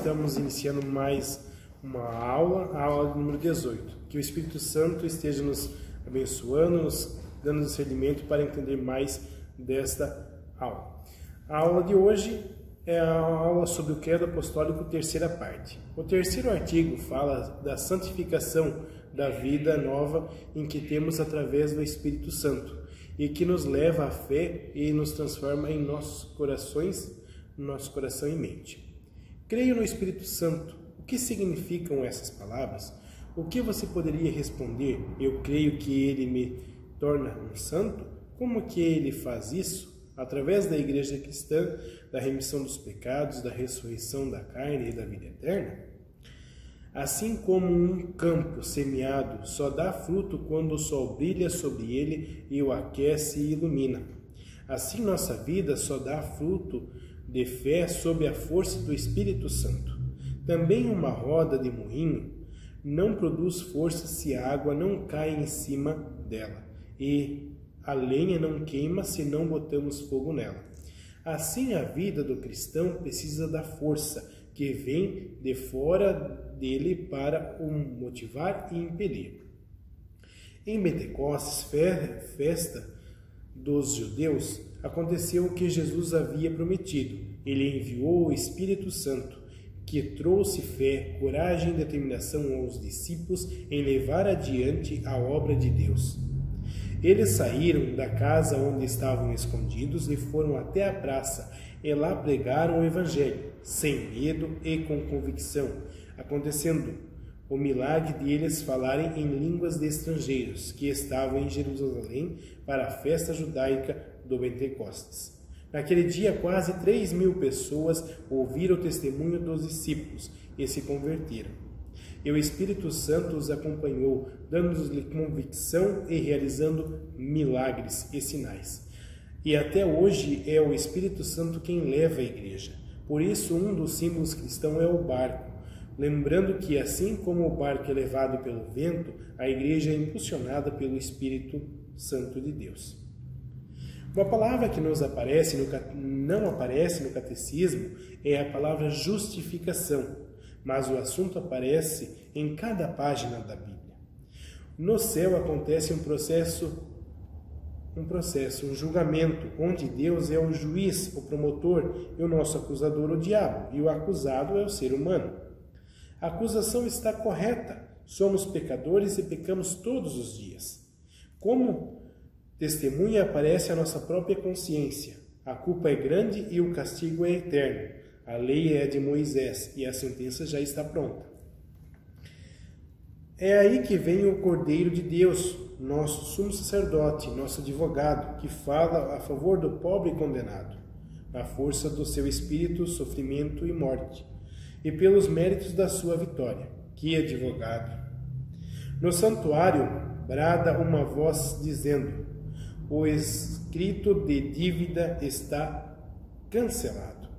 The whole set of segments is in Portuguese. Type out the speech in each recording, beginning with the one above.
estamos iniciando mais uma aula, a aula número 18. Que o Espírito Santo esteja nos abençoando, nos dando discernimento para entender mais desta aula. A aula de hoje é a aula sobre o credo apostólico, terceira parte. O terceiro artigo fala da santificação da vida nova em que temos através do Espírito Santo e que nos leva à fé e nos transforma em nossos corações, nosso coração e mente. Creio no Espírito Santo. O que significam essas palavras? O que você poderia responder? Eu creio que ele me torna um santo? Como que ele faz isso? Através da igreja cristã, da remissão dos pecados, da ressurreição da carne e da vida eterna? Assim como um campo semeado só dá fruto quando o sol brilha sobre ele e o aquece e ilumina. Assim nossa vida só dá fruto de fé sob a força do Espírito Santo. Também uma roda de moinho não produz força se a água não cai em cima dela, e a lenha não queima se não botamos fogo nela. Assim a vida do cristão precisa da força que vem de fora dele para o motivar e impelir. Em Pentecostes, festa dos judeus, aconteceu o que Jesus havia prometido. Ele enviou o Espírito Santo, que trouxe fé, coragem e determinação aos discípulos em levar adiante a obra de Deus. Eles saíram da casa onde estavam escondidos e foram até a praça, e lá pregaram o Evangelho, sem medo e com convicção, acontecendo o milagre de eles falarem em línguas de estrangeiros que estavam em Jerusalém para a festa judaica do Pentecostes. Naquele dia, quase 3.000 pessoas ouviram o testemunho dos discípulos e se converteram. E o Espírito Santo os acompanhou, dando-lhes convicção e realizando milagres e sinais. E até hoje é o Espírito Santo quem leva a igreja. Por isso, um dos símbolos cristãos é o barco. Lembrando que, assim como o barco é levado pelo vento, a igreja é impulsionada pelo Espírito Santo de Deus. Uma palavra que não aparece no catecismo é a palavra justificação, mas o assunto aparece em cada página da Bíblia. No céu acontece um julgamento, onde Deus é o juiz, o promotor, e o nosso acusador, o diabo, e o acusado é o ser humano. A acusação está correta. Somos pecadores e pecamos todos os dias. Como testemunha aparece a nossa própria consciência. A culpa é grande e o castigo é eterno. A lei é de Moisés e a sentença já está pronta. É aí que vem o Cordeiro de Deus, nosso sumo sacerdote, nosso advogado, que fala a favor do pobre condenado, na força do seu espírito, sofrimento e morte, e pelos méritos da sua vitória. Que advogado! No santuário brada uma voz dizendo: o escrito de dívida está cancelado.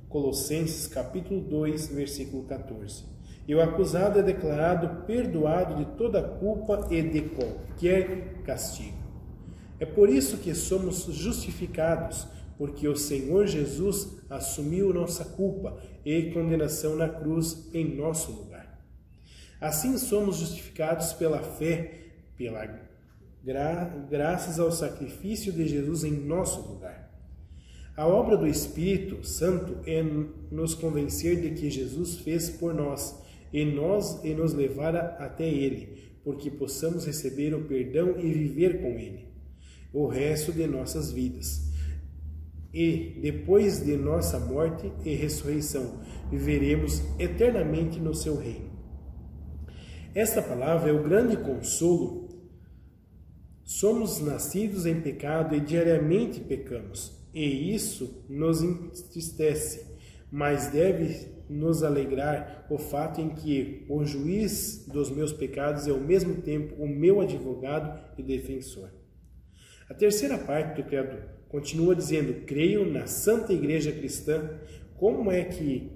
Colossenses capítulo 2, versículo 14. E o acusado é declarado perdoado de toda culpa e de qualquer castigo. É por isso que somos justificados, porque o Senhor Jesus assumiu nossa culpa e condenação na cruz em nosso lugar. Assim somos justificados pela fé, graças ao sacrifício de Jesus em nosso lugar. A obra do Espírito Santo é nos convencer de que Jesus fez por nós e nos levar até Ele, porque possamos receber o perdão e viver com Ele o resto de nossas vidas. E, depois de nossa morte e ressurreição, viveremos eternamente no seu reino. Esta palavra é o grande consolo. Somos nascidos em pecado e diariamente pecamos, e isso nos entristece, mas deve nos alegrar o fato em que o juiz dos meus pecados é ao mesmo tempo o meu advogado e defensor. A terceira parte do credo continua dizendo: creio na Santa Igreja Cristã. Como é que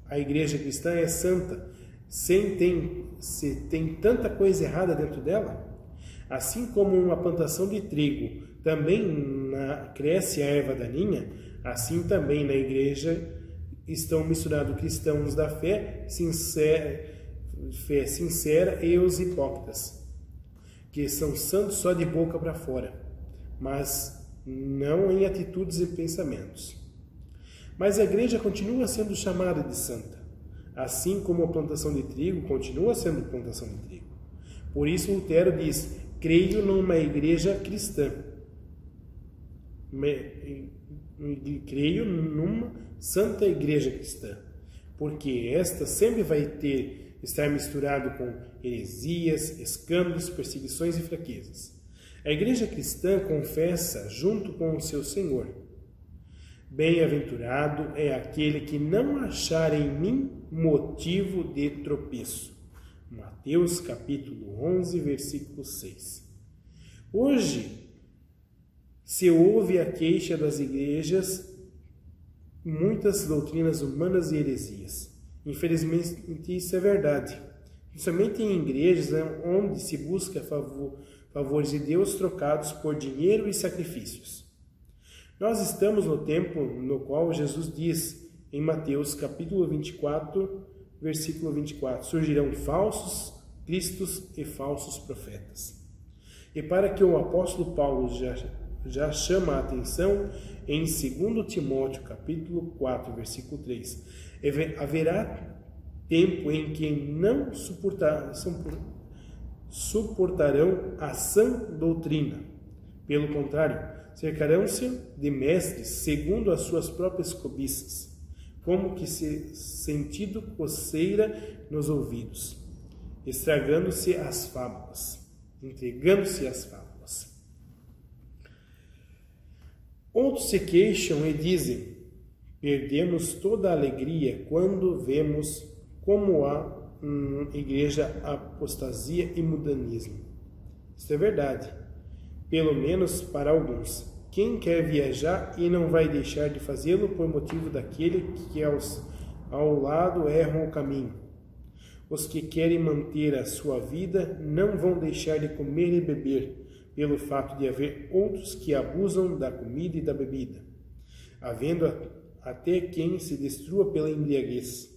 a Igreja Cristã é santa? Se tem tanta coisa errada dentro dela? Assim como uma plantação de trigo também cresce a erva daninha, assim também na Igreja estão misturados cristãos da fé sincera e os hipócritas, que são santos só de boca para fora, mas não em atitudes e pensamentos. Mas a igreja continua sendo chamada de santa, assim como a plantação de trigo continua sendo plantação de trigo. Por isso Lutero diz: creio numa igreja cristã. Creio numa santa igreja cristã, porque esta sempre vai estar misturado com heresias, escândalos, perseguições e fraquezas. A igreja cristã confessa junto com o seu Senhor: bem-aventurado é aquele que não achar em mim motivo de tropeço. Mateus capítulo 11, versículo 6. Hoje se ouve a queixa das igrejas, muitas doutrinas humanas e heresias. Infelizmente isso é verdade. Principalmente em igrejas onde se busca favores de Deus trocados por dinheiro e sacrifícios. Nós estamos no tempo no qual Jesus diz em Mateus capítulo 24, versículo 24, surgirão falsos cristos e falsos profetas. E para que o apóstolo Paulo já chama a atenção em 2 Timóteo capítulo 4, versículo 3, haverá tempo em que não suportarão a sã doutrina. Pelo contrário, cercarão-se de mestres segundo as suas próprias cobiças, como que se sentindo coceira nos ouvidos, entregando-se às fábulas. Outros se queixam e dizem: perdemos toda a alegria quando vemos como há igreja apostasia e mundanismo. Isso é verdade, pelo menos para alguns. Quem quer viajar e não vai deixar de fazê-lo por motivo daquele que ao lado erram o caminho. Os que querem manter a sua vida não vão deixar de comer e beber, pelo fato de haver outros que abusam da comida e da bebida, havendo até quem se destrua pela embriaguez.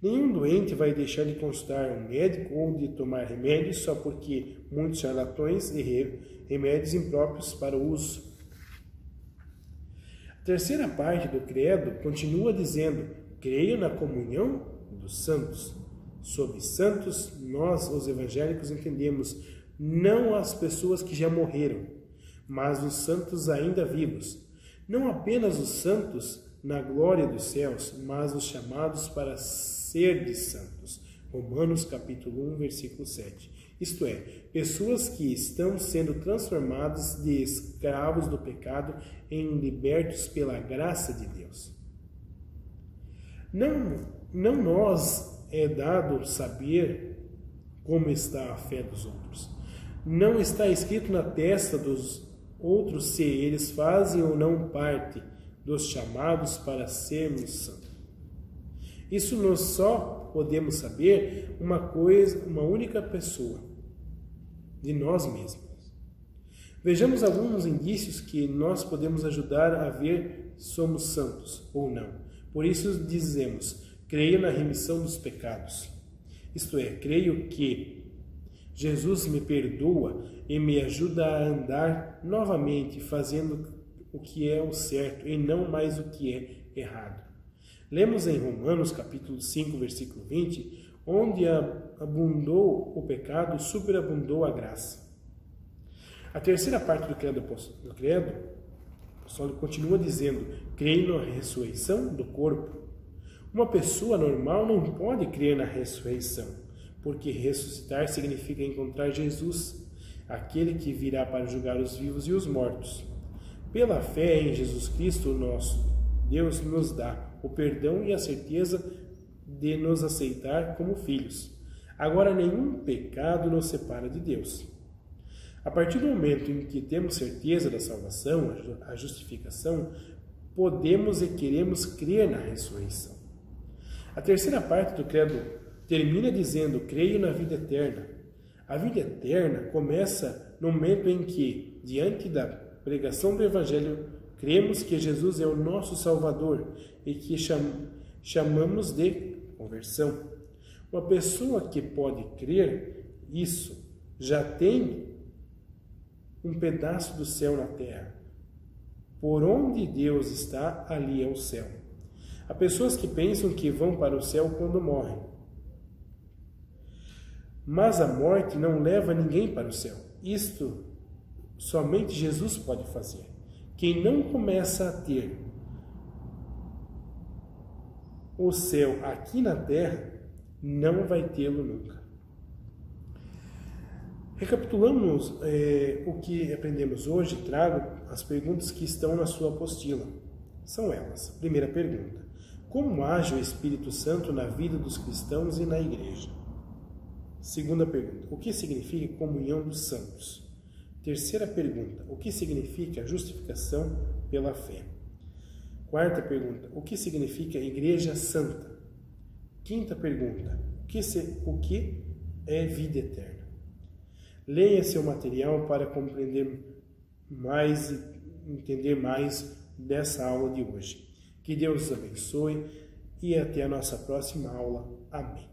Nenhum doente vai deixar de consultar um médico ou de tomar remédios só porque muitos charlatões e remédios impróprios para o uso. A terceira parte do credo continua dizendo: creio na comunhão dos santos. Sob santos, nós, os evangélicos, entendemos não as pessoas que já morreram, mas os santos ainda vivos. Não apenas os santos na glória dos céus, mas os chamados para ser de santos. Romanos capítulo 1, versículo 7. Isto é, pessoas que estão sendo transformadas de escravos do pecado em libertos pela graça de Deus. Não nós é dado saber como está a fé dos outros. Não está escrito na testa dos outros se eles fazem ou não parte dos chamados para sermos santos. Isso nós só podemos saber uma única pessoa, de nós mesmos. Vejamos alguns indícios que nós podemos ajudar a ver se somos santos ou não. Por isso dizemos: creio na remissão dos pecados. Isto é, creio que Jesus me perdoa e me ajuda a andar novamente fazendo o que é o certo e não mais o que é errado. Lemos em Romanos capítulo 5, versículo 20, onde abundou o pecado, superabundou a graça. A terceira parte do credo, o apóstolo continua dizendo: creio na ressurreição do corpo. Uma pessoa normal não pode crer na ressurreição, porque ressuscitar significa encontrar Jesus, aquele que virá para julgar os vivos e os mortos. Pela fé em Jesus Cristo, Deus nos dá o perdão e a certeza de nos aceitar como filhos. Agora, nenhum pecado nos separa de Deus. A partir do momento em que temos certeza da salvação, a justificação, podemos e queremos crer na ressurreição. A terceira parte do credo termina dizendo: creio na vida eterna. A vida eterna começa no momento em que, diante da pregação do Evangelho, cremos que Jesus é o nosso Salvador e que chamamos de conversão. Uma pessoa que pode crer isso já tem um pedaço do céu na terra. Por onde Deus está, ali é o céu. Há pessoas que pensam que vão para o céu quando morrem. Mas a morte não leva ninguém para o céu. Isto somente Jesus pode fazer. Quem não começa a ter o céu aqui na terra, não vai tê-lo nunca. Recapitulamos o que aprendemos hoje. Trago as perguntas que estão na sua apostila. São elas. Primeira pergunta: como age o Espírito Santo na vida dos cristãos e na igreja? Segunda pergunta: o que significa comunhão dos santos? Terceira pergunta: o que significa justificação pela fé? Quarta pergunta: o que significa igreja santa? Quinta pergunta: o que é vida eterna? Leia seu material para compreender mais e entender mais dessa aula de hoje. Que Deus os abençoe e até a nossa próxima aula. Amém.